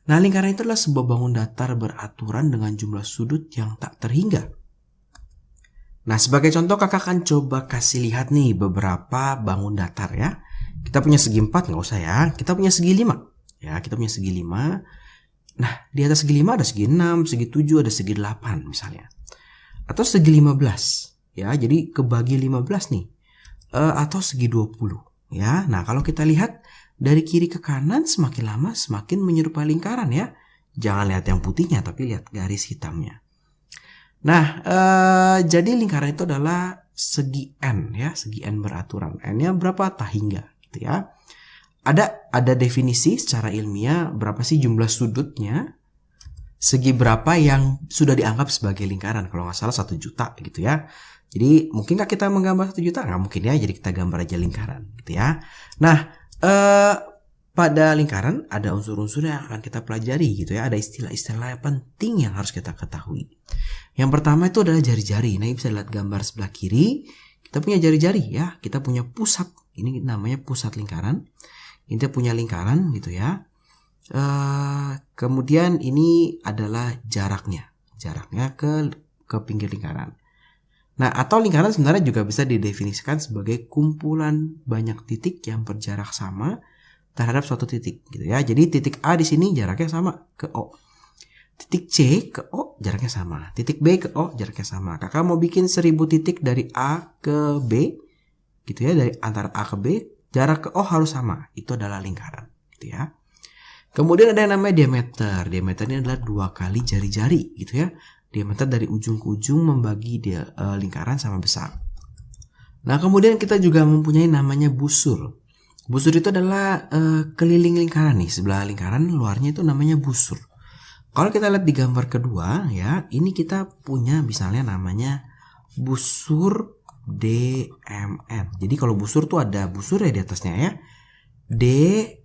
Nah, lingkaran itu adalah sebuah bangun datar beraturan dengan jumlah sudut yang tak terhingga. Nah, sebagai contoh kakak akan coba kasih lihat nih beberapa bangun datar ya. Kita punya segi 4, nggak usah ya. Kita punya segi 5. Ya, kita punya segi 5. Nah, di atas segi 5 ada segi 6, segi 7, ada segi 8 misalnya. Atau segi 15. Ya, jadi kebagi 15 nih. Atau segi 20. Ya, nah kalau kita lihat dari kiri ke kanan semakin lama semakin menyerupai lingkaran ya. Jangan lihat yang putihnya, tapi lihat garis hitamnya. Nah, jadi lingkaran itu adalah segi N ya, segi N beraturan. N-nya berapa? Tak hingga gitu ya. Ada definisi secara ilmiah berapa sih jumlah sudutnya, segi berapa yang sudah dianggap sebagai lingkaran. Kalau nggak salah 1 juta gitu ya. Jadi mungkinkah kita menggambar 1 juta? Nggak mungkin ya, jadi kita gambar aja lingkaran gitu ya. Nah, pada lingkaran ada unsur-unsur yang akan kita pelajari gitu ya. Ada istilah-istilah penting yang harus kita ketahui. Yang pertama itu adalah jari-jari. Nah, ini bisa lihat gambar sebelah kiri. Kita punya jari-jari ya. Kita punya pusat. Ini namanya pusat lingkaran. Kita punya lingkaran gitu ya. Kemudian ini adalah jaraknya. Jaraknya ke pinggir lingkaran. Nah, atau lingkaran sebenarnya juga bisa didefinisikan sebagai kumpulan banyak titik yang berjarak sama terhadap suatu titik gitu ya. Jadi titik A di sini jaraknya sama ke O. Titik C ke O jaraknya sama. Titik B ke O jaraknya sama. Kakak mau bikin 1000 titik dari A ke B gitu ya, dari antara A ke B, jarak ke O harus sama. Itu adalah lingkaran gitu ya. Kemudian ada yang namanya diameter. Diameter ini adalah 2 kali jari-jari gitu ya. Diameter dari ujung ke ujung membagi lingkaran sama besar. Nah, kemudian kita juga mempunyai namanya busur. Busur itu adalah keliling lingkaran nih. Sebelah lingkaran luarnya itu namanya busur. Kalau kita lihat di gambar kedua ya, ini kita punya misalnya namanya busur DMN. Jadi kalau busur tuh ada busur ya di atasnya ya. DME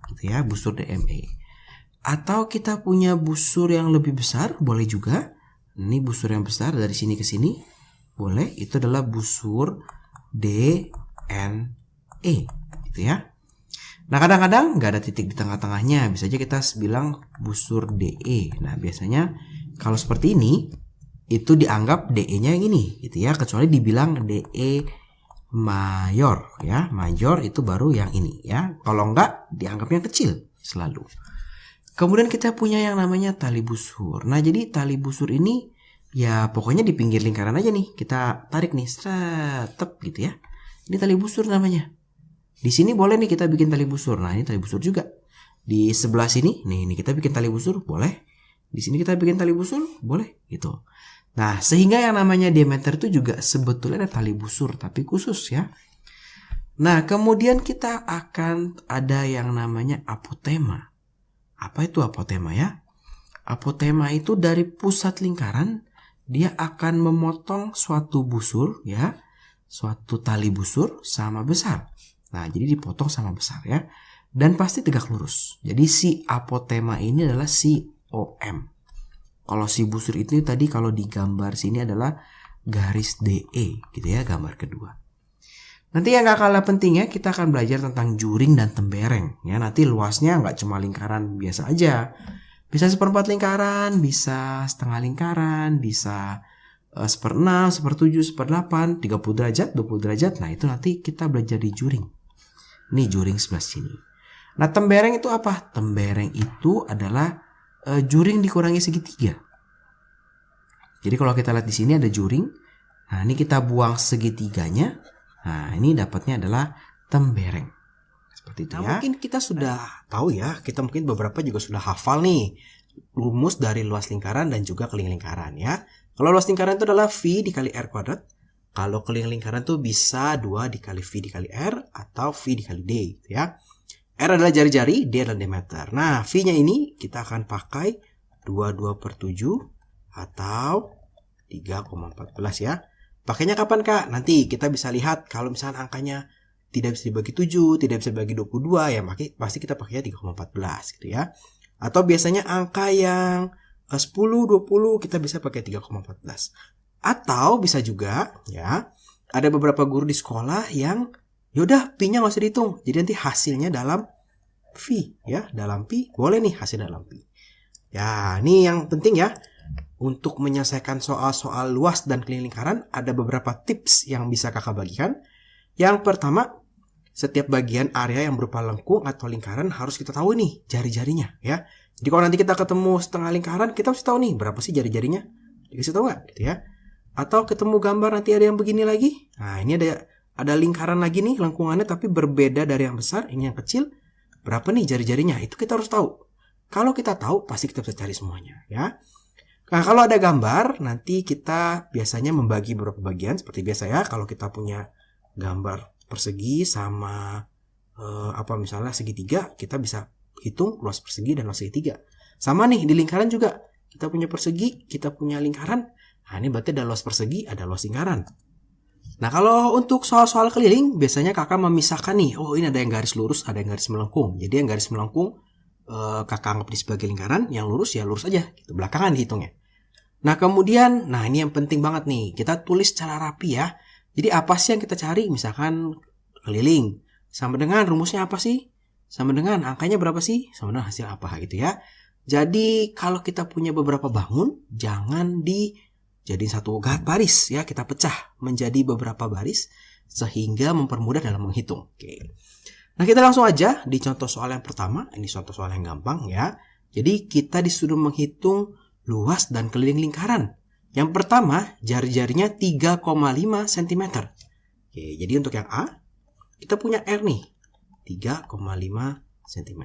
gitu ya, busur DME. Atau kita punya busur yang lebih besar, boleh juga. Ini busur yang besar dari sini ke sini, boleh. Itu adalah busur DNE gitu ya. Nah, kadang-kadang nggak ada titik di tengah-tengahnya, bisa aja kita bilang busur DE. Nah, biasanya kalau seperti ini itu dianggap DE-nya yang ini gitu ya, kecuali dibilang DE mayor ya. Mayor itu baru yang ini ya. Kalau enggak dianggapnya kecil selalu. Kemudian kita punya yang namanya tali busur. Nah, jadi tali busur ini ya pokoknya di pinggir lingkaran aja nih. Kita tarik nih, stretep gitu ya. Ini tali busur namanya. Di sini boleh nih kita bikin tali busur. Nah, ini tali busur juga. Di sebelah sini, nih ini kita bikin tali busur, boleh. Di sini kita bikin tali busur, boleh gitu. Nah, sehingga yang namanya diameter itu juga sebetulnya ada tali busur, tapi khusus ya. Nah, kemudian kita akan ada yang namanya apotema. Apa itu apotema ya? Apotema itu dari pusat lingkaran, dia akan memotong suatu busur ya, suatu tali busur sama besar. Nah, jadi dipotong sama besar ya. Dan pasti tegak lurus. Jadi si apotema ini adalah si OM. Kalau si busur itu tadi kalau digambar sini adalah garis DE gitu ya, gambar kedua. Nanti yang gak kalah penting ya, kita akan belajar tentang juring dan tembereng ya. Nanti luasnya nggak cuma lingkaran biasa aja. Bisa 1/4 lingkaran, bisa setengah lingkaran, bisa 1/6, 1/7, 1/8, 30 derajat, 20 derajat. Nah, itu nanti kita belajar di juring. Ini juring sebelah sini. Nah, tembereng itu apa? Tembereng itu adalah juring dikurangi segitiga. Jadi kalau kita lihat di sini ada juring. Nah, ini kita buang segitiganya. Nah, ini dapatnya adalah tembereng. Seperti itu ya. Mungkin kita sudah tahu ya. Kita mungkin beberapa juga sudah hafal nih rumus dari luas lingkaran dan juga keliling lingkaran ya. Kalau luas lingkaran itu adalah V dikali R kuadrat. Kalau keliling lingkaran itu bisa 2 dikali V dikali R atau V dikali D gitu ya. R adalah jari-jari, D adalah diameter. Nah, V-nya ini kita akan pakai 22/7 atau 3,14 ya. Pakainya kapan Kak? Nanti kita bisa lihat kalau misalnya angkanya tidak bisa dibagi 7, tidak bisa dibagi 22 ya pasti kita pakainya 3,14 gitu ya. Atau biasanya angka yang 10, 20 kita bisa pakai 3,14. Atau bisa juga ya, ada beberapa guru di sekolah yang yaudah Pi-nya nggak usah dihitung. Jadi nanti hasilnya dalam V ya, dalam pi boleh nih hasil dalam pi. Ya, ini yang penting ya. Untuk menyelesaikan soal-soal luas dan keliling lingkaran ada beberapa tips yang bisa kakak bagikan. Yang pertama, setiap bagian area yang berupa lengkung atau lingkaran harus kita tahu nih jari-jarinya ya. Jadi kalau nanti kita ketemu setengah lingkaran, kita harus tahu nih berapa sih jari-jarinya. Dikasih tahu nggak gitu ya. Atau ketemu gambar nanti ada yang begini lagi. Nah, ini ada lingkaran lagi nih lengkungannya tapi berbeda dari yang besar, ini yang kecil. Berapa nih jari-jarinya? Itu kita harus tahu. Kalau kita tahu, pasti kita bisa cari semuanya ya. Nah, kalau ada gambar, nanti kita biasanya membagi beberapa bagian seperti biasa ya. Kalau kita punya gambar persegi sama misalnya segitiga, kita bisa hitung luas persegi dan luas segitiga. Sama nih di lingkaran juga. Kita punya persegi, kita punya lingkaran. Nah, ini berarti ada luas persegi, ada luas lingkaran. Nah, kalau untuk soal-soal keliling, biasanya kakak memisahkan nih. Oh, ini ada yang garis lurus, ada yang garis melengkung. Jadi yang garis melengkung kakak anggap di sebagai lingkaran, yang lurus ya lurus aja, gitu. Belakangan dihitungnya. Nah, kemudian, ini yang penting banget nih, kita tulis secara rapi ya. Jadi apa sih yang kita cari? Misalkan keliling, sama dengan rumusnya apa sih? Sama dengan angkanya berapa sih? Sama dengan hasil apa gitu ya. Jadi kalau kita punya beberapa bangun, jangan dijadiin satu baris ya, kita pecah menjadi beberapa baris sehingga mempermudah dalam menghitung. Oke. Nah, kita langsung aja di contoh soal yang pertama. Ini contoh soal yang gampang ya. Jadi kita disuruh menghitung luas dan keliling lingkaran. Yang pertama, jari-jarinya 3,5 cm. Oke, jadi untuk yang A, kita punya R nih, 3,5 cm.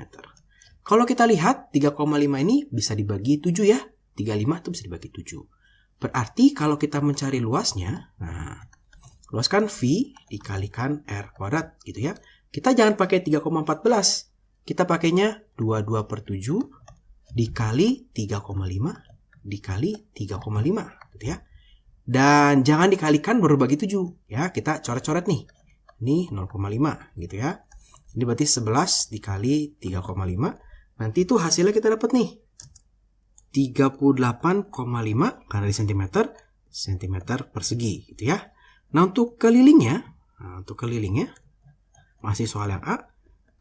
Kalau kita lihat, 3,5 ini bisa dibagi 7 ya. 35 itu bisa dibagi 7. Berarti kalau kita mencari luasnya, luas kan V dikalikan R kuadrat gitu ya. Kita jangan pakai 3,14. Kita pakainya 22/7 dikali 3,5 dikali 3,5 gitu ya. Dan jangan dikalikan baru bagi 7 ya. Kita coret-coret nih. Ini 0,5 gitu ya. Ini berarti 11 dikali 3,5. Nanti itu hasilnya kita dapat nih 38,5 karena di cm persegi gitu ya. Nah, untuk kelilingnya masih soal yang A,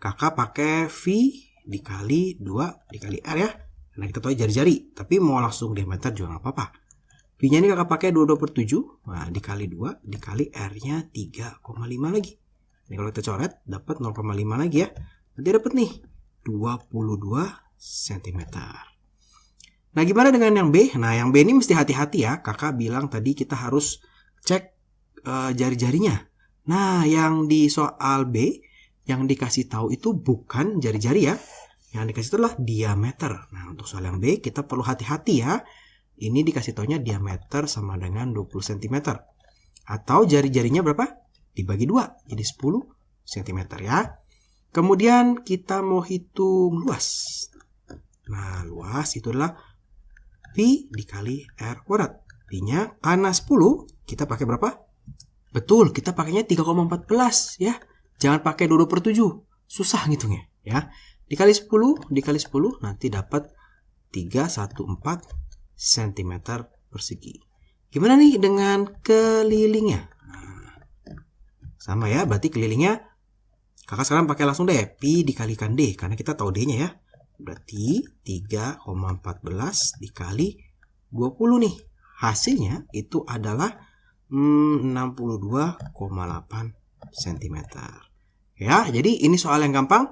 kakak pakai V dikali 2 dikali R ya. Nah, kita tahu jari-jari, tapi mau langsung diameter juga nggak apa-apa. V-nya ini kakak pakai 22/7, dikali 2 dikali R-nya 3,5 lagi. Ini kalau kita coret dapat 0,5 lagi ya. Nanti dapat nih 22 cm. Nah, gimana dengan yang B? Nah, yang B ini mesti hati-hati ya. Kakak bilang tadi kita harus cek jari-jarinya. Nah, yang di soal B yang dikasih tahu itu bukan jari-jari ya. Yang dikasih itu adalah diameter. Nah, untuk soal yang B kita perlu hati-hati ya. Ini dikasih taunya diameter sama dengan 20 cm. Atau jari-jarinya berapa? Dibagi 2, jadi 10 cm ya. Kemudian kita mau hitung luas. Nah, luas itu adalah Pi dikali R kuadrat. Pi-nya karena 10, kita pakai berapa? Betul, kita pakainya 3,14 ya. Jangan pakai 22/7. Susah ngitungnya ya. Dikali 10 nanti dapat 314 cm persegi. Gimana nih dengan kelilingnya? Sama ya, berarti kelilingnya kakak sekarang pakai langsung deh. Pi dikalikan D, karena kita tahu D-nya ya. Berarti 3,14 dikali 20 nih. Hasilnya itu adalah 62,8 cm. Ya, jadi ini soal yang gampang.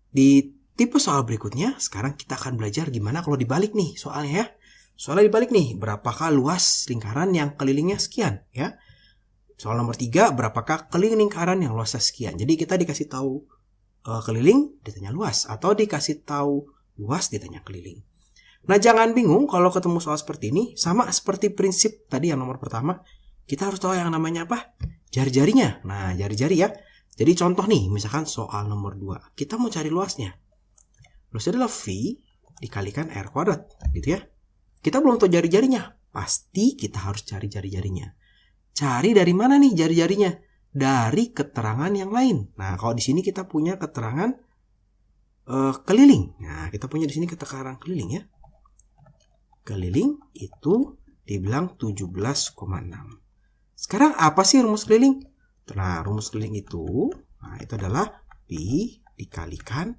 Di tipe soal berikutnya, sekarang kita akan belajar gimana kalau dibalik nih soalnya ya. Soalnya dibalik nih, berapakah luas lingkaran yang kelilingnya sekian ya. Soal nomor 3, berapakah keliling lingkaran yang luasnya sekian. Jadi kita dikasih tahu keliling, ditanya luas. Atau dikasih tahu luas, ditanya keliling. Nah, jangan bingung kalau ketemu soal seperti ini. Sama seperti prinsip tadi yang nomor pertama, kita harus tahu yang namanya apa? Jari-jarinya. Nah, jari-jari ya. Jadi contoh nih, misalkan soal nomor 2. Kita mau cari luasnya. Luasnya adalah V dikalikan R kuadrat. Gitu ya. Kita belum tahu jari-jarinya. Pasti kita harus cari jari-jarinya. Cari dari mana nih jari-jarinya? Dari keterangan yang lain. Nah, kalau di sini kita punya keterangan keliling. Nah, kita punya di sini keterangan keliling ya. Keliling itu dibilang 17,6. Sekarang apa sih rumus keliling? Nah, rumus keliling itu adalah Pi dikalikan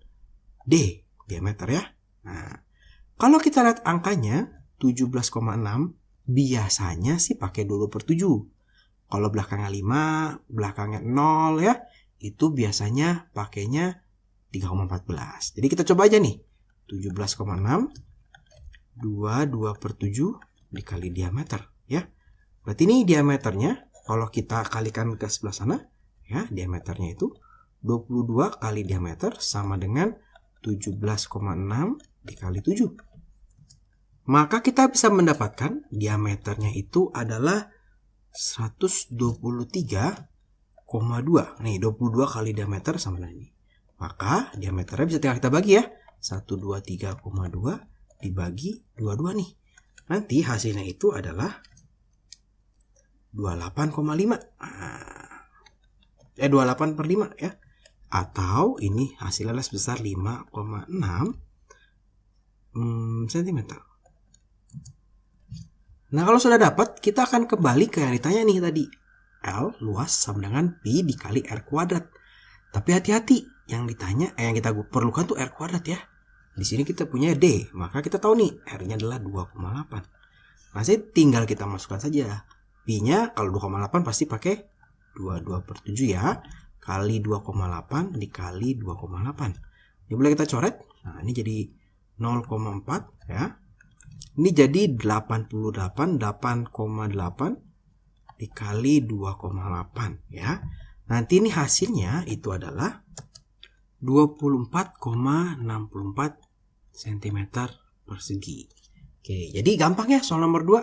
D, diameter ya. Nah, kalau kita lihat angkanya 17,6, biasanya sih pakai 20/7. Kalau belakangnya 5, belakangnya 0 ya, itu biasanya pakainya 3,14. Jadi kita coba aja nih. 17,6 2/7 dikali diameter ya. Berarti ini diameternya kalau kita kalikan ke sebelah sana ya, diameternya itu 22 kali diameter sama dengan 17,6 dikali 7. Maka kita bisa mendapatkan diameternya itu adalah 123,2. Nih, 22 kali diameter sama dengan ini. Maka diameternya bisa tinggal kita bagi ya. 123,2 dibagi 22 nih. Nanti hasilnya itu adalah 28,5. 28/5 ya. Atau ini hasilnya sebesar 5,6 cm. Nah, kalau sudah dapat, kita akan kembali ke yang ditanya nih tadi. L luas sama dengan pi dikali R kuadrat. Tapi hati-hati, yang ditanya, yang kita perlukan tuh R kuadrat ya. Di sini kita punya D, maka kita tahu nih R-nya adalah 2,8. Nah, tinggal kita masukkan saja. Pi-nya kalau 2,8 pasti pakai 22/7 ya. Kali 2,8 dikali 2,8. Ini boleh kita coret. Nah, ini jadi 0,4 ya. Ini jadi 8,8 dikali 2,8 ya. Nanti ini hasilnya itu adalah 24,64 cm persegi. Oke, jadi gampang ya soal nomor 2.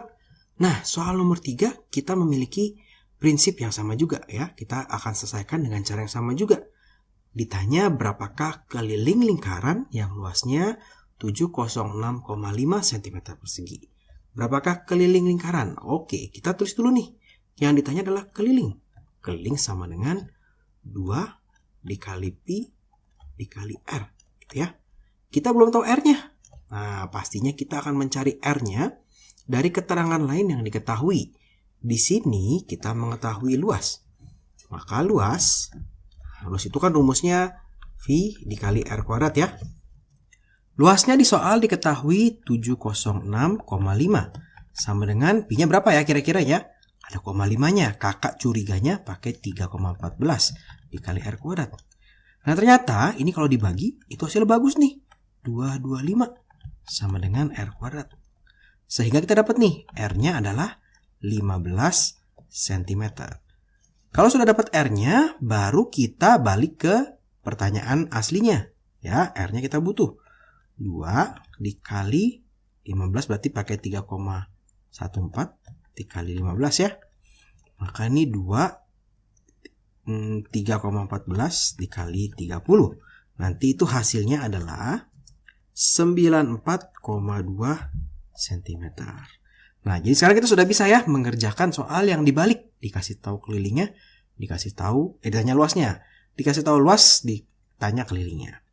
Nah, soal nomor 3 kita memiliki prinsip yang sama juga ya. Kita akan selesaikan dengan cara yang sama juga. Ditanya berapakah keliling lingkaran yang luasnya 706,5 cm persegi. Berapakah keliling lingkaran? Oke, kita tulis dulu nih. Yang ditanya adalah keliling. Keliling sama dengan 2 dikali pi dikali R. Gitu ya. Kita belum tahu R-nya. Nah, pastinya kita akan mencari R-nya dari keterangan lain yang diketahui. Di sini kita mengetahui luas. Maka luas itu kan rumusnya V dikali R kuadrat ya. Luasnya di soal diketahui 706,5 sama dengan pi-nya berapa ya kira-kira ya? Ada 0,5-nya. Kakak curiganya pakai 3,14 dikali R kuadrat. Nah, ternyata ini kalau dibagi itu hasil bagus nih. 225 sama dengan R kuadrat. Sehingga kita dapat nih R-nya adalah 15 cm. Kalau sudah dapat R-nya, baru kita balik ke pertanyaan aslinya. Ya, R-nya kita butuh. 2 dikali 15 berarti pakai 3,14 dikali 15 ya. Maka ini 3,14 dikali 30. Nanti itu hasilnya adalah 94,2 cm. Nah, jadi sekarang kita sudah bisa ya mengerjakan soal yang dibalik. Dikasih tahu kelilingnya, dikasih tahu ditanya luasnya. Dikasih tahu luas, ditanya kelilingnya.